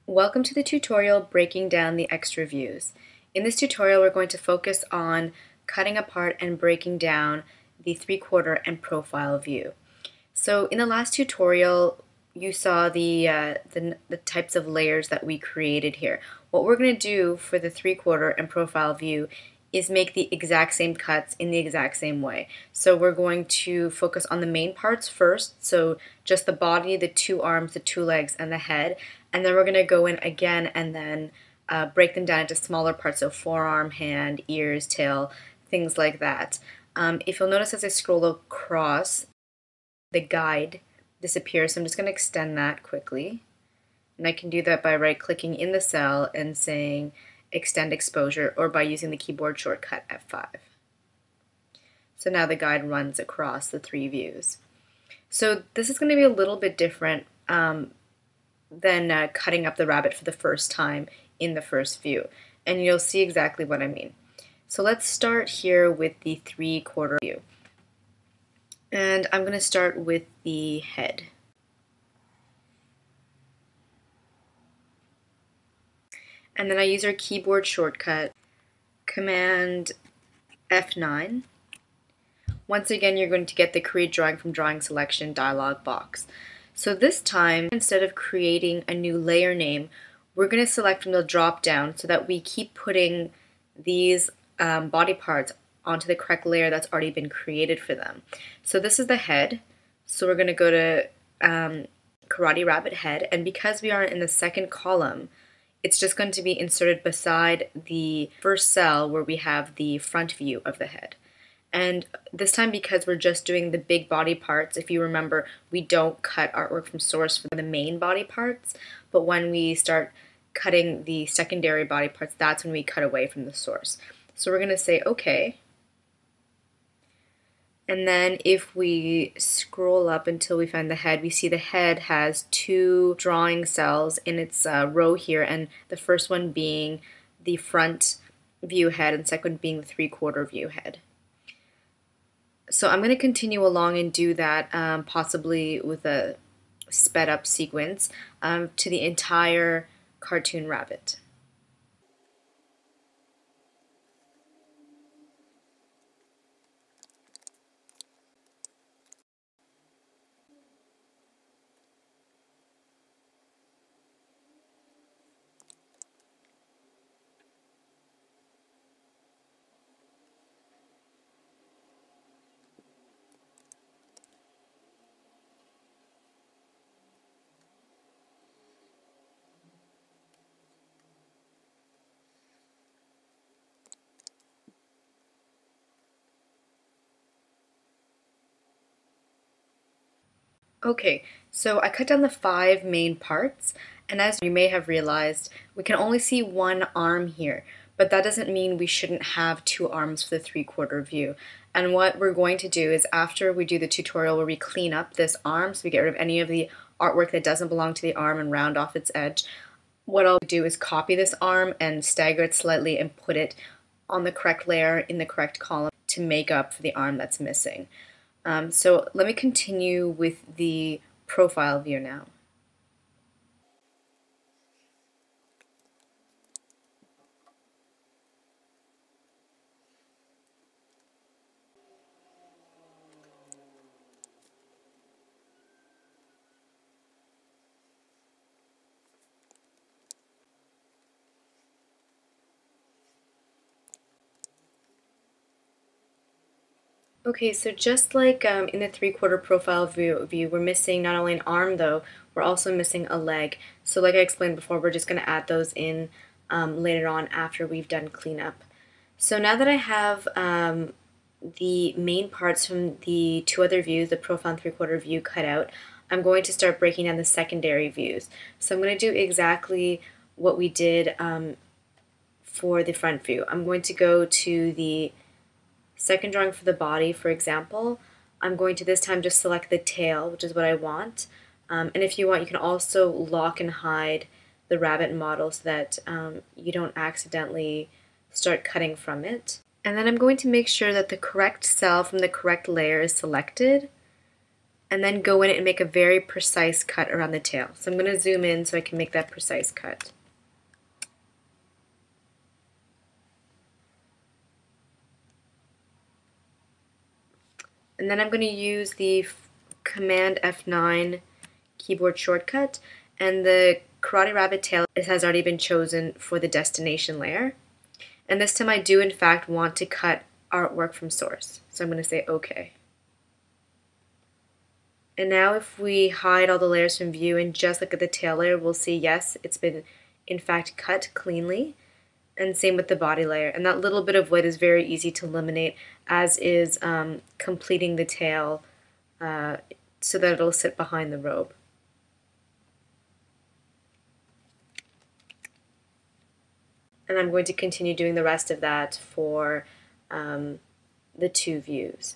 Welcome to the tutorial breaking down the extra views. In this tutorial we're going to focus on cutting apart and breaking down the 3/4 and profile view. So in the last tutorial you saw the types of layers that we created here. What we're going to do for the 3/4 and profile view is make the exact same cuts in the exact same way. So we're going to focus on the main parts first, so just the body, the two arms, the two legs, and the head, and then we're going to go in again and then break them down into smaller parts, so forearm, hand, ears, tail, things like that. If you'll notice as I scroll across, the guide disappears, so I'm just going to extend that quickly. And I can do that by right-clicking in the cell and saying extend exposure, or by using the keyboard shortcut F5. So now the guide runs across the three views. So this is going to be a little bit different than cutting up the rabbit for the first time in the first view, and you'll see exactly what I mean. So let's start here with the 3/4 view, and I'm going to start with the head. And then I use our keyboard shortcut, Command F9. Once again, you're going to get the Create Drawing from Drawing Selection dialog box. So this time, instead of creating a new layer name, we're going to select from the drop down so that we keep putting these body parts onto the correct layer that's already been created for them. So this is the head. So we're going to go to Karate Rabbit Head, and because we are in the second column, it's just going to be inserted beside the first cell where we have the front view of the head. And this time, because we're just doing the big body parts, if you remember, we don't cut artwork from source for the main body parts, but when we start cutting the secondary body parts, that's when we cut away from the source. So we're going to say OK. And then if we scroll up until we find the head, we see the head has two drawing cells in its row here, and the first one being the front view head and second being the 3/4 view head. So I'm going to continue along and do that, possibly with a sped up sequence, to the entire cartoon rabbit. Okay, so I cut down the 5 main parts, and as you may have realized, we can only see one arm here, but that doesn't mean we shouldn't have 2 arms for the 3/4 view. And what we're going to do is, after we do the tutorial where we clean up this arm, so we get rid of any of the artwork that doesn't belong to the arm and round off its edge, what I'll do is copy this arm and stagger it slightly and put it on the correct layer in the correct column to make up for the arm that's missing. So let me continue with the profile view now. Okay, so just like in the 3/4 profile view, we're missing not only an arm though, we're also missing a leg. So like I explained before, we're just going to add those in later on after we've done cleanup. So now that I have the main parts from the 2 other views, the profile and 3/4 view cut out, I'm going to start breaking down the secondary views. So I'm going to do exactly what we did for the front view. I'm going to go to the second drawing for the body, for example. I'm going to this time just select the tail, which is what I want. And if you want, you can also lock and hide the rabbit model so that you don't accidentally start cutting from it. And then I'm going to make sure that the correct cell from the correct layer is selected. and then go in and make a very precise cut around the tail. So I'm going to zoom in so I can make that precise cut. And then I'm going to use the Command F9 keyboard shortcut, and the Karate Rabbit tail has already been chosen for the destination layer. And this time I do in fact want to cut artwork from source. So I'm going to say OK. And now if we hide all the layers from view and just look at the tail layer, we'll see yes, it's been in fact cut cleanly. And same with the body layer. And that little bit of wood is very easy to eliminate, as is completing the tail so that it'll sit behind the robe. And I'm going to continue doing the rest of that for the two views.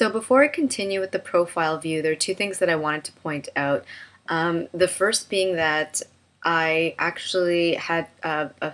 So before I continue with the profile view, there are two things that I wanted to point out. The first being that I actually had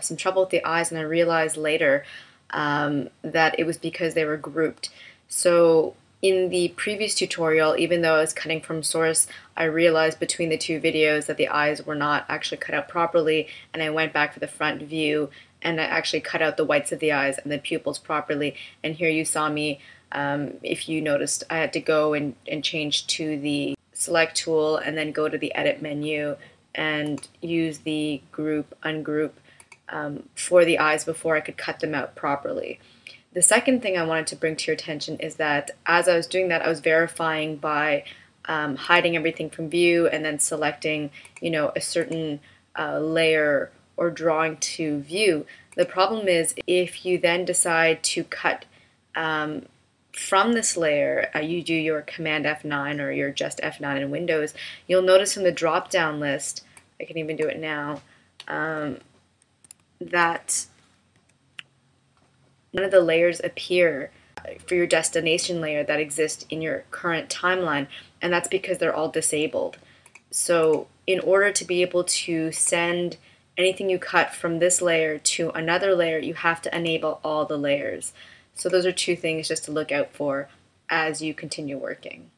some trouble with the eyes, and I realized later that it was because they were grouped. So in the previous tutorial, even though I was cutting from source, I realized between the two videos that the eyes were not actually cut out properly, and I went back for the front view and I actually cut out the whites of the eyes and the pupils properly. And here you saw me, if you noticed, I had to go and change to the select tool and then go to the edit menu and use the group, ungroup for the eyes before I could cut them out properly. The second thing I wanted to bring to your attention is that as I was doing that, I was verifying by hiding everything from view and then selecting, a certain layer or drawing to view. The problem is if you then decide to cut from this layer, you do your Command F9 or your just F9 in Windows, you'll notice from the drop-down list, I can even do it now, that none of the layers appear for your destination layer that exist in your current timeline, and that's because they're all disabled. So in order to be able to send anything you cut from this layer to another layer, you have to enable all the layers. So those are two things just to look out for as you continue working.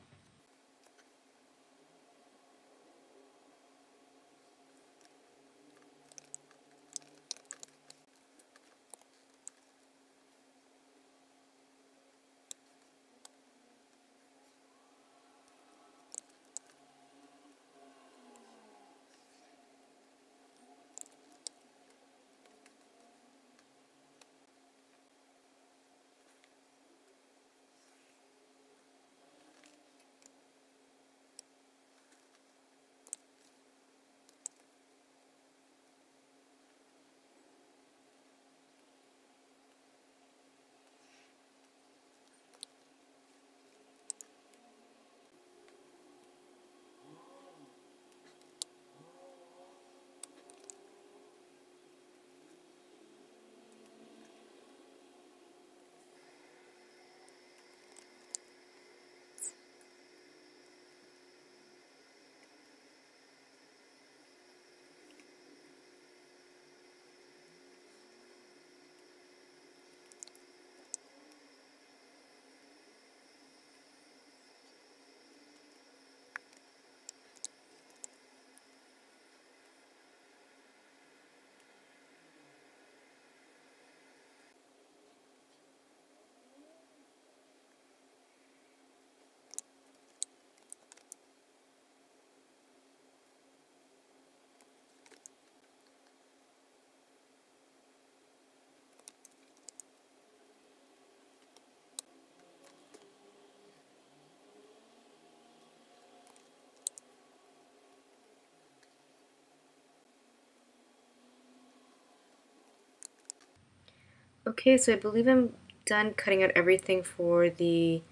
Okay, so I believe I'm done cutting out everything for the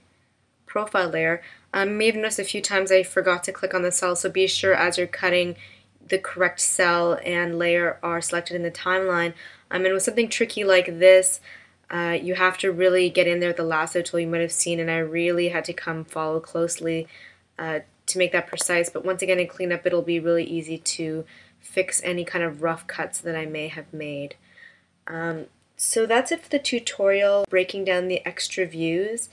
profile layer. You may have noticed a few times I forgot to click on the cell, so be sure as you're cutting the correct cell and layer are selected in the timeline. And with something tricky like this, you have to really get in there with the lasso tool you might have seen, and I really had to come follow closely to make that precise. But once again, in cleanup, it'll be really easy to fix any kind of rough cuts that I may have made. So that's it for the tutorial breaking down the extra views.